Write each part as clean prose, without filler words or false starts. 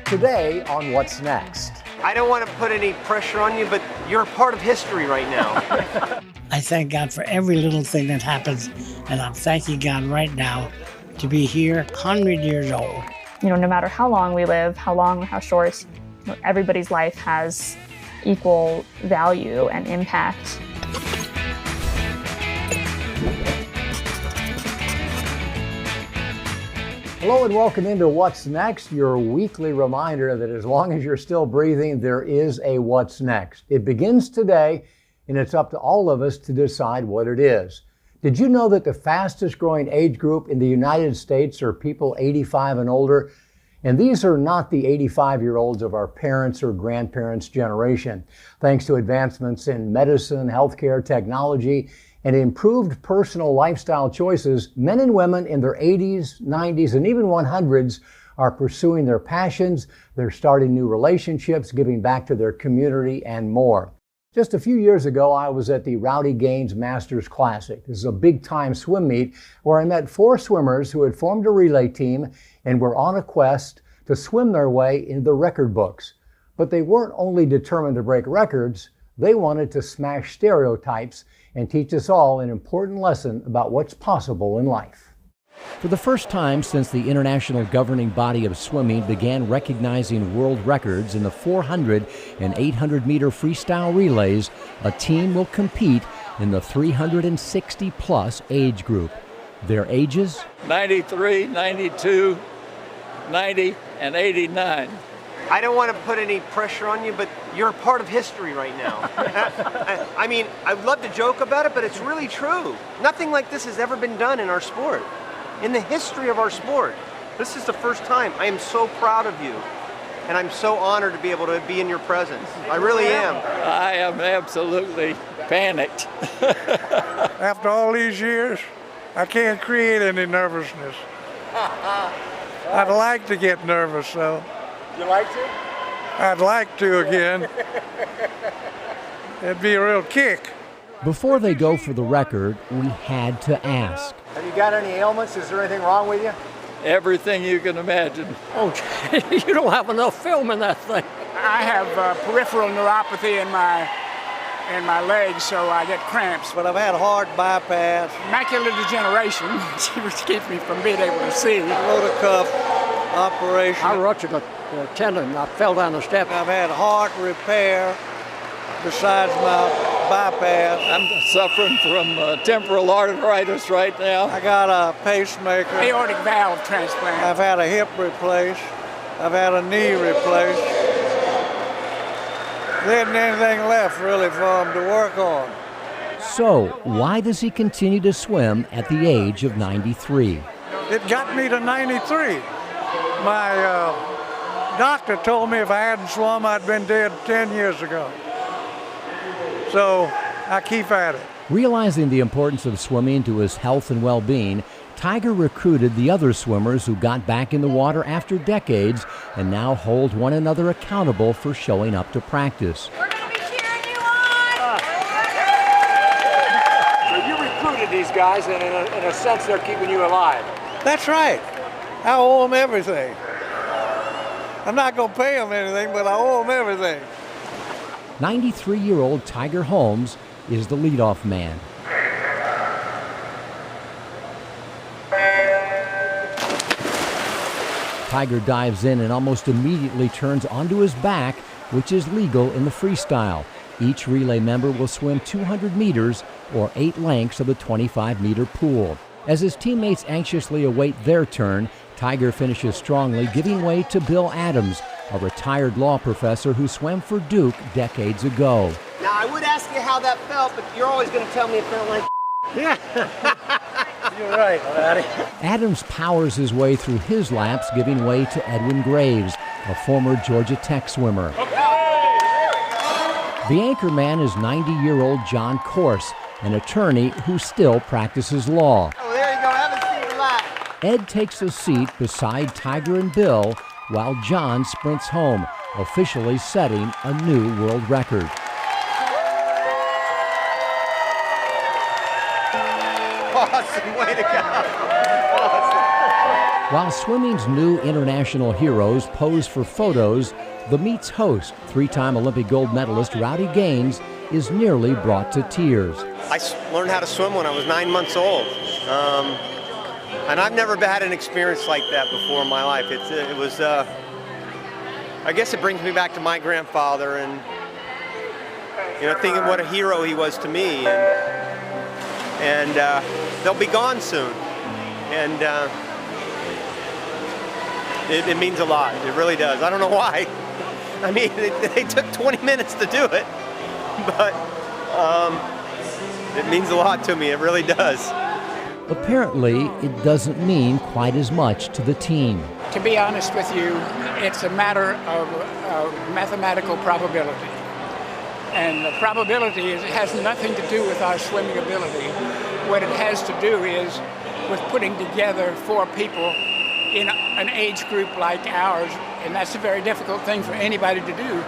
Today on What's Next. I don't want to put any pressure on you, but you're a part of history right now. I thank God for every little thing that happens, and I'm thanking God right now to be here, 100 years old. You know, no matter how long we live, how long or how short, everybody's life has equal value and impact. Hello and welcome into What's Next, your weekly reminder that as long as you're still breathing, there is a What's Next. It begins today, and it's up to all of us to decide what it is. Did you know that the fastest growing age group in the United States are people 85 and older? And these are not the 85-year-olds of our parents' or grandparents' generation. Thanks to advancements in medicine, healthcare, technology, and improved personal lifestyle choices, men and women in their 80s, 90s, and even 100s are pursuing their passions, they're starting new relationships, giving back to their community, and more. Just a few years ago, I was at the Rowdy Gaines Masters Classic. This is a big-time swim meet where I met 4 swimmers who had formed a relay team and were on a quest to swim their way into the record books. But they weren't only determined to break records, they wanted to smash stereotypes and teach us all an important lesson about what's possible in life. For the first time since the International Governing Body of Swimming began recognizing world records in the 400 and 800-meter freestyle relays, a team will compete in the 360-plus age group. Their ages? 93, 92, 90, and 89. I don't want to put any pressure on you, but you're a part of history right now. I mean, I'd love to joke about it, but it's really true. Nothing like this has ever been done in our sport. In the history of our sport. This is the first time. I am so proud of you. And I'm so honored to be able to be in your presence. I really am. I am absolutely panicked. After all these years, I can't create any nervousness. I'd like to get nervous, though. You like to? I'd like to again. It'd be a real kick. Before they go for the record, we had to ask. Have you got any ailments? Is there anything wrong with you? Everything you can imagine. Oh, you don't have enough film in that thing. I have peripheral neuropathy in my legs, so I get cramps. But I've had heart bypass, Macular degeneration, which keeps me from being able to see. rotacuff operation. I ruptured a tendon. I fell down the steps. I've had heart repair besides my bypass. I'm suffering from temporal arteritis right now. I got a pacemaker. Aortic valve transplant. I've had a hip replaced. I've had a knee replaced. There isn't anything left really for him to work on. So, why does he continue to swim at the age of 93? It got me to 93. My doctor told me if I hadn't swum, I'd been dead 10 years ago. So I keep at it. Realizing the importance of swimming to his health and well-being, Tiger recruited the other swimmers who got back in the water after decades and now hold one another accountable for showing up to practice. We're going to be cheering you on! So you recruited these guys, and in a sense, they're keeping you alive. That's right. I owe them everything. I'm not going to pay them anything, but I owe them everything. 93-year-old Tiger Holmes is the leadoff man. Tiger dives in and almost immediately turns onto his back, which is legal in the freestyle. Each relay member will swim 200 meters or 8 lengths of the 25-meter pool. As his teammates anxiously await their turn, Tiger finishes strongly, giving way to Bill Adams, a retired law professor who swam for Duke decades ago. Now, I would ask you how that felt, but you're always going to tell me it felt like You're right, Laddie. Adams powers his way through his laps, giving way to Edwin Graves, a former Georgia Tech swimmer. The anchor man is 90-year-old John Corse, an attorney who still practices law. Oh, there you go. Have a seat, relax. Ed takes a seat beside Tiger and Bill while John sprints home, officially setting a new world record. Awesome, way to go. Awesome. While swimming's new international heroes pose for photos, the meet's host, three-time Olympic gold medalist Rowdy Gaines, is nearly brought to tears. I learned how to swim when I was 9 months old. And I've never had an experience like that before in my life. I guess it brings me back to my grandfather and, thinking what a hero he was to me. And they'll be gone soon. And it means a lot. It really does. I don't know why. I mean, they took 20 minutes to do it, but it means a lot to me. It really does. Apparently, it doesn't mean quite as much to the team. To be honest with you, it's a matter of mathematical probability. And the probability has nothing to do with our swimming ability. What it has to do is with putting together 4 people in an age group like ours, and that's a very difficult thing for anybody to do.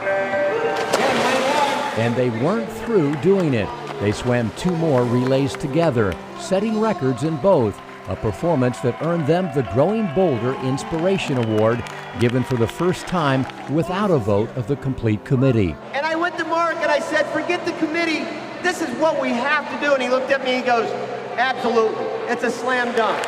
And they weren't through doing it. They swam 2 more relays together, setting records in both, a performance that earned them the Growing Boulder Inspiration Award, given for the first time without a vote of the complete committee. And I went to Mark and I said, forget the committee. This is what we have to do. And he looked at me and he goes, absolutely. It's a slam dunk.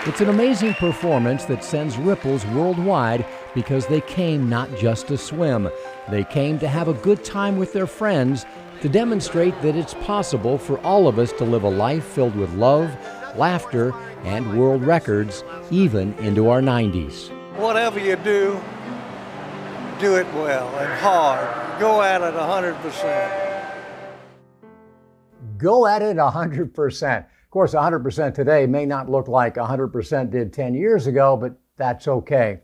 It's an amazing performance that sends ripples worldwide because they came not just to swim. They came to have a good time with their friends, to demonstrate that it's possible for all of us to live a life filled with love, laughter, and world records, even into our 90s. Whatever you do it well and hard. Go at it 100%. Go at it 100%. Of course, 100% today may not look like 100% did 10 years ago, but that's okay.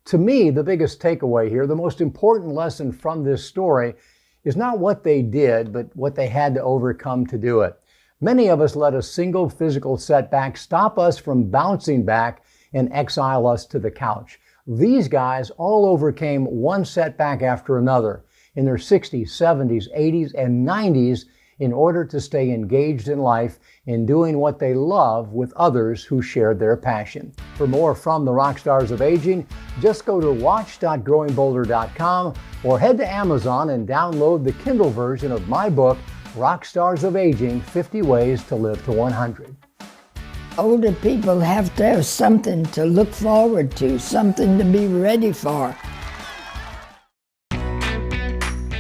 To me, the biggest takeaway here, the most important lesson from this story, is not what they did, but what they had to overcome to do it. Many of us let a single physical setback stop us from bouncing back and exile us to the couch. These guys all overcame one setback after another in their 60s, 70s, 80s, and 90s in order to stay engaged in life in doing what they love with others who shared their passion. For more from the rock stars of aging, just go to watch.growingboulder.com or head to Amazon and download the Kindle version of my book, Rock Stars of Aging, 50 Ways to Live to 100. Older people have to have something to look forward to, something to be ready for.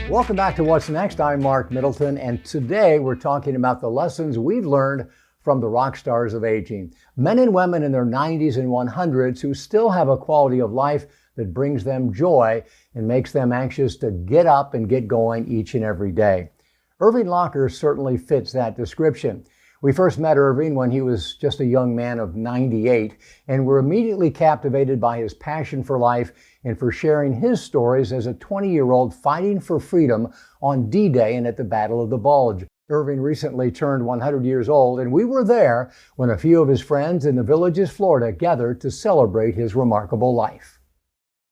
Welcome back to What's Next. I'm Mark Middleton, and today we're talking about the lessons we've learned from the rock stars of aging. Men and women in their 90s and 100s who still have a quality of life that brings them joy and makes them anxious to get up and get going each and every day. Irving Locker certainly fits that description. We first met Irving when he was just a young man of 98, and were immediately captivated by his passion for life and for sharing his stories as a 20-year-old fighting for freedom on D-Day and at the Battle of the Bulge. Irving recently turned 100 years old, and we were there when a few of his friends in the Villages, Florida, gathered to celebrate his remarkable life.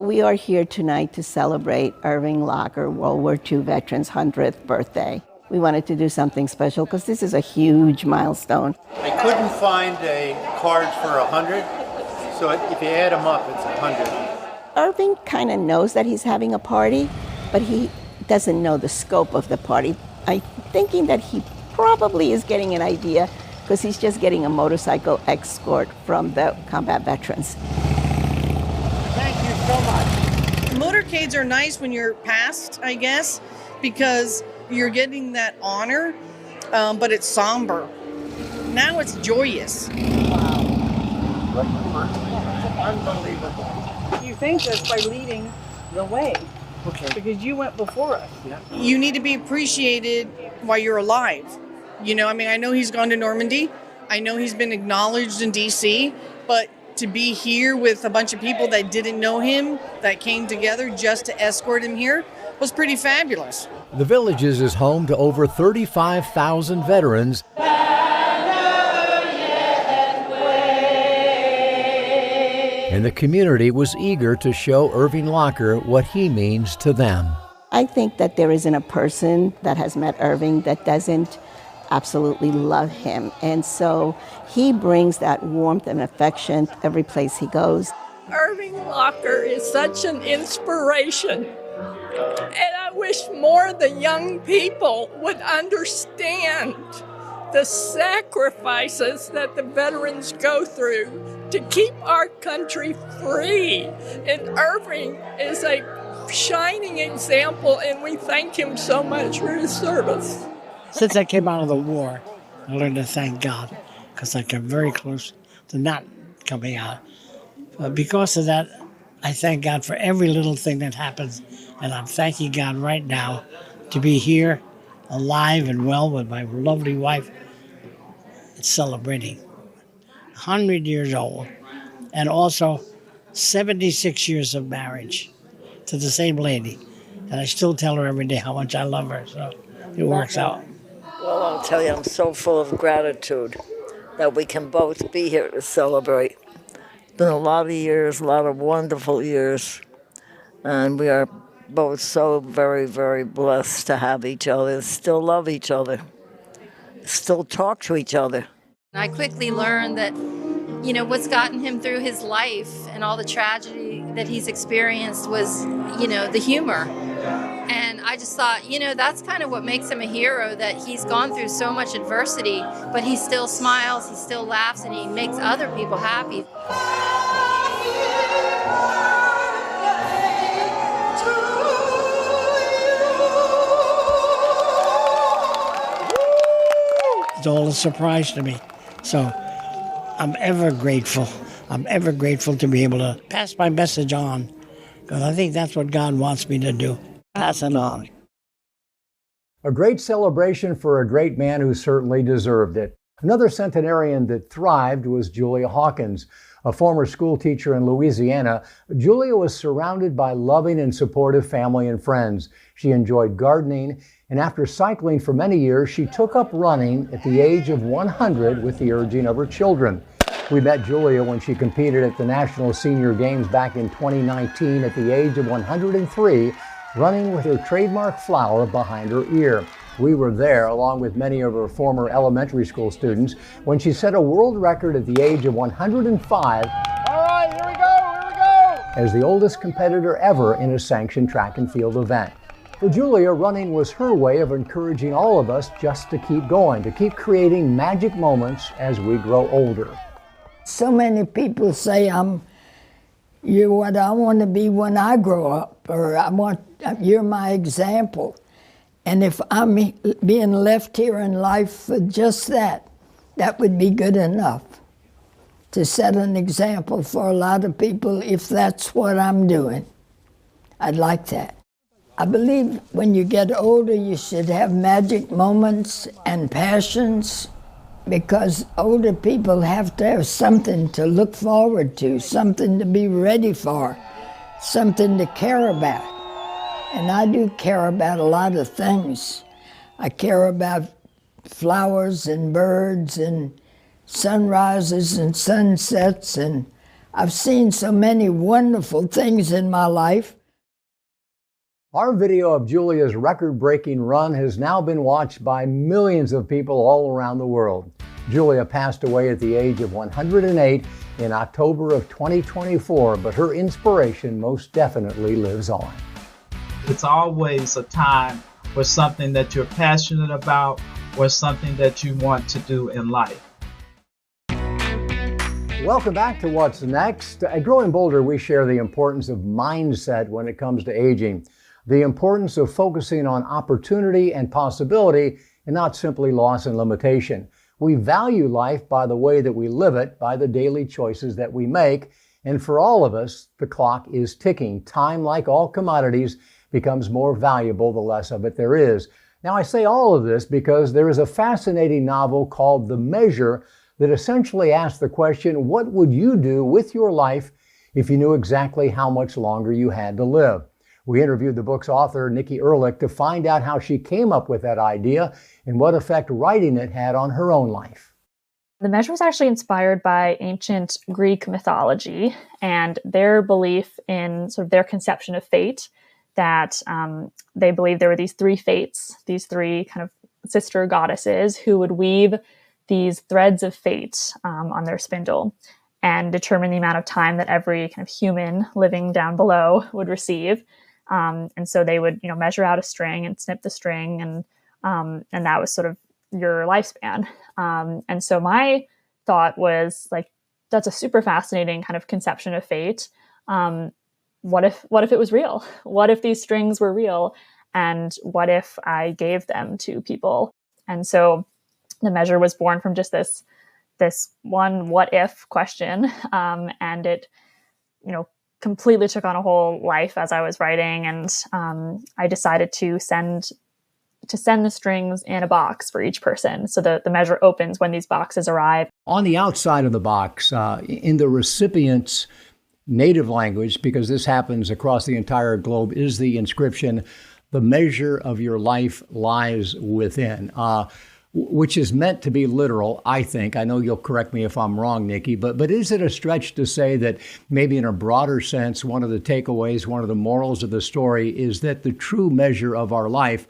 We are here tonight to celebrate Irving Locker, World War II veteran's 100th birthday. We wanted to do something special because this is a huge milestone. I couldn't find a card for 100, so if you add them up, it's 100. Irving kind of knows that he's having a party, but he doesn't know the scope of the party. I'm thinking that he probably is getting an idea because he's just getting a motorcycle escort from the combat veterans. Thank you so much. Motorcades are nice when you're past, I guess, because you're getting that honor, but it's somber. Now it's joyous. Wow. Unbelievable. You think that's by leading the way. Okay. Because you went before us. Yeah. You need to be appreciated while you're alive. You know, I mean, I know he's gone to Normandy. I know he's been acknowledged in D.C., but to be here with a bunch of people that didn't know him, that came together just to escort him here, was pretty fabulous. The Villages is home to over 35,000 veterans. And the community was eager to show Irving Locker what he means to them. I think that there isn't a person that has met Irving that doesn't absolutely love him. And so he brings that warmth and affection every place he goes. Irving Locker is such an inspiration. And I wish more of the young people would understand the sacrifices that the veterans go through to keep our country free. And Irving is a shining example, and we thank him so much for his service. Since I came out of the war, I learned to thank God, because I got very close to not coming out. But because of that, I thank God for every little thing that happens, and I'm thanking God right now to be here, alive and well with my lovely wife, celebrating 100 years old, and also 76 years of marriage to the same lady. And I still tell her every day how much I love her, so it works out. Well, I'll tell you, I'm so full of gratitude that we can both be here to celebrate. It's been a lot of years, a lot of wonderful years, and we are both so very, very blessed to have each other, still love each other, still talk to each other. I quickly learned that, what's gotten him through his life and all the tragedy that he's experienced was, the humor. And I just thought, that's kind of what makes him a hero, that he's gone through so much adversity, but he still smiles, he still laughs, and he makes other people happy. It's all a surprise to me. So I'm ever grateful. I'm ever grateful to be able to pass my message on, because I think that's what God wants me to do, pass it on. A great celebration for a great man who certainly deserved it. Another centenarian that thrived was Julia Hawkins. A former school teacher in Louisiana, Julia was surrounded by loving and supportive family and friends. She enjoyed gardening, and after cycling for many years, she took up running at the age of 100 with the urging of her children. We met Julia when she competed at the National Senior Games back in 2019 at the age of 103, running with her trademark flower behind her ear. We were there, along with many of her former elementary school students, when she set a world record at the age of 105. All right, here we go. As the oldest competitor ever in a sanctioned track and field event. For Julia, running was her way of encouraging all of us just to keep going, to keep creating magic moments as we grow older. So many people say you're what I want to be when I grow up, or you're my example. And if I'm being left here in life for just that would be good enough to set an example for a lot of people if that's what I'm doing. I'd like that. I believe when you get older, you should have magic moments and passions, because older people have to have something to look forward to, something to be ready for, something to care about. And I do care about a lot of things. I care about flowers and birds and sunrises and sunsets, and I've seen so many wonderful things in my life. Our video of Julia's record-breaking run has now been watched by millions of people all around the world. Julia passed away at the age of 108 in October of 2024, but her inspiration most definitely lives on. It's always a time for something that you're passionate about or something that you want to do in life. Welcome back to What's Next. At Growing Bolder, we share the importance of mindset when it comes to aging, the importance of focusing on opportunity and possibility and not simply loss and limitation. We value life by the way that we live it, by the daily choices that we make, and for all of us, the clock is ticking. Time, like all commodities, becomes more valuable the less of it there is. Now, I say all of this because there is a fascinating novel called The Measure that essentially asks the question, what would you do with your life if you knew exactly how much longer you had to live? We interviewed the book's author, Nikki Erlick, to find out how she came up with that idea and what effect writing it had on her own life. The measure was actually inspired by ancient Greek mythology and their belief in sort of their conception of fate, that they believed there were these three fates, these three kind of sister goddesses who would weave these threads of fate on their spindle and determine the amount of time that every kind of human living down below would receive. And so they would, measure out a string and snip the string, and that was sort of your lifespan. And so my thought was like, that's a super fascinating kind of conception of fate. What if it was real? What if these strings were real? And what if I gave them to people? And so the measure was born from just this one what if question. And it, completely took on a whole life as I was writing. And I decided to send the strings in a box for each person. So the measure opens when these boxes arrive. On the outside of the box, in the recipient's native language, because this happens across the entire globe, is the inscription, "The measure of your life lies within," which is meant to be literal, I think. I know you'll correct me if I'm wrong, Nikki, but is it a stretch to say that maybe in a broader sense, one of the takeaways, one of the morals of the story is that the true measure of our life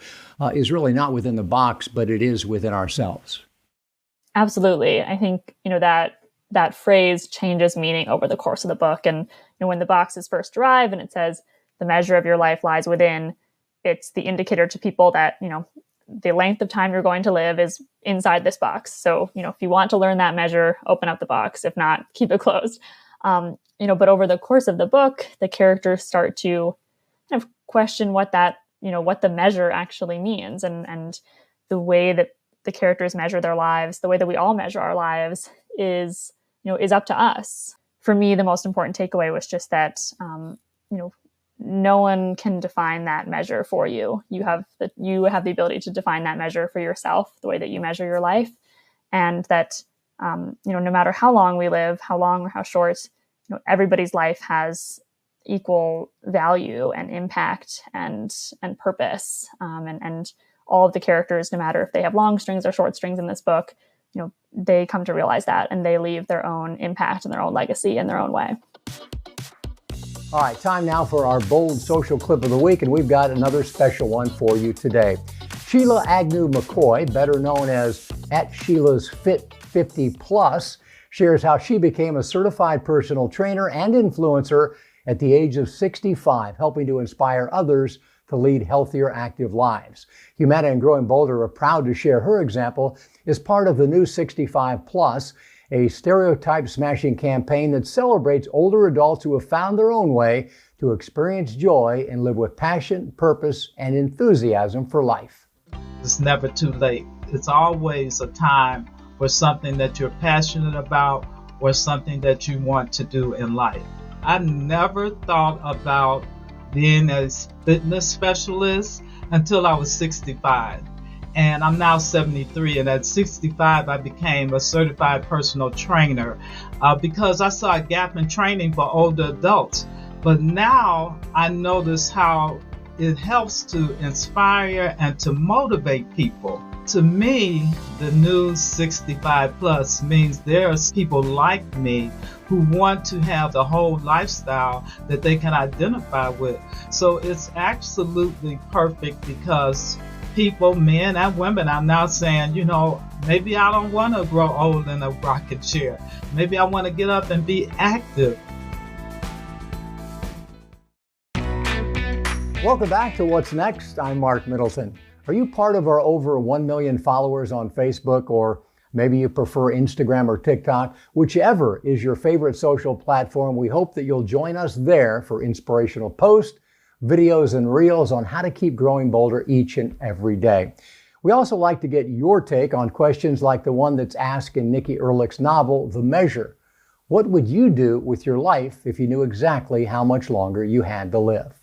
is really not within the box, but it is within ourselves? Absolutely. I think, that phrase changes meaning over the course of the book. And when the boxes first arrive and it says, "The measure of your life lies within," it's the indicator to people that, the length of time you're going to live is inside this box. So, if you want to learn that measure, open up the box. If not, keep it closed. But over the course of the book, the characters start to kind of question what the measure actually means, and the way that the characters measure their lives, the way that we all measure our lives is up to us. For me, the most important takeaway was just that, no one can define that measure for you. You have the ability to define that measure for yourself, the way that you measure your life. And that, no matter how long we live, how long or how short, everybody's life has equal value and impact and purpose. And all of the characters, no matter if they have long strings or short strings in this book, they come to realize that, and they leave their own impact and their own legacy in their own way. All right, time now for our bold social clip of the week, and we've got another special one for you today. Sheila Agnew McCoy, better known as @Sheila's Fit 50 Plus, shares how she became a certified personal trainer and influencer at the age of 65, helping to inspire others to lead healthier, active lives. Humana and Growing Boulder are proud to share her example as part of the new 65 Plus, a stereotype-smashing campaign that celebrates older adults who have found their own way to experience joy and live with passion, purpose, and enthusiasm for life. It's never too late. It's always a time for something that you're passionate about or something that you want to do in life. I never thought about being a fitness specialist until I was 65. And I'm now 73, and at 65 I became a certified personal trainer because I saw a gap in training for older adults. But now I notice how it helps to inspire and to motivate people. To me, the new 65 Plus means there's people like me who want to have the whole lifestyle that they can identify with. So it's absolutely perfect because people, men and women, are now saying, maybe I don't want to grow old in a rocking chair. Maybe I want to get up and be active. Welcome back to What's Next. I'm Mark Middleton. Are you part of our over 1 million followers on Facebook, or maybe you prefer Instagram or TikTok? Whichever is your favorite social platform, we hope that you'll join us there for inspirational posts, videos, and reels on how to keep growing bolder each and every day. We also like to get your take on questions like the one that's asked in Nikki Erlick's novel, The Measure. What would you do with your life if you knew exactly how much longer you had to live?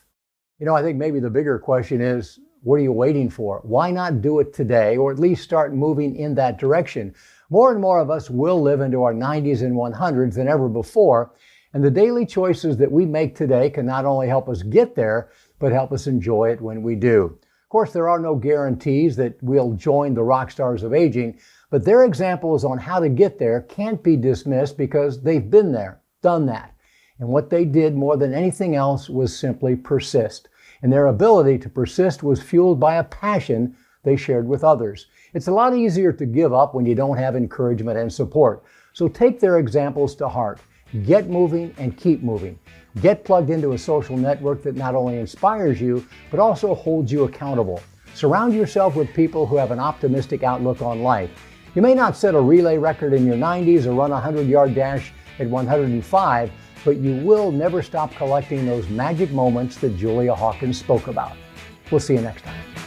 I think maybe the bigger question is, what are you waiting for? Why not do it today, or at least start moving in that direction? More and more of us will live into our 90s and 100s than ever before, and the daily choices that we make today can not only help us get there, but help us enjoy it when we do. Of course, there are no guarantees that we'll join the rock stars of aging, but their examples on how to get there can't be dismissed because they've been there, done that. And what they did more than anything else was simply persist. And their ability to persist was fueled by a passion they shared with others. It's a lot easier to give up when you don't have encouragement and support. So take their examples to heart. Get moving and keep moving. Get plugged into a social network that not only inspires you, but also holds you accountable. Surround yourself with people who have an optimistic outlook on life. You may not set a relay record in your 90s or run a 100-yard dash at 105, but you will never stop collecting those magic moments that Julia Hawkins spoke about. We'll see you next time.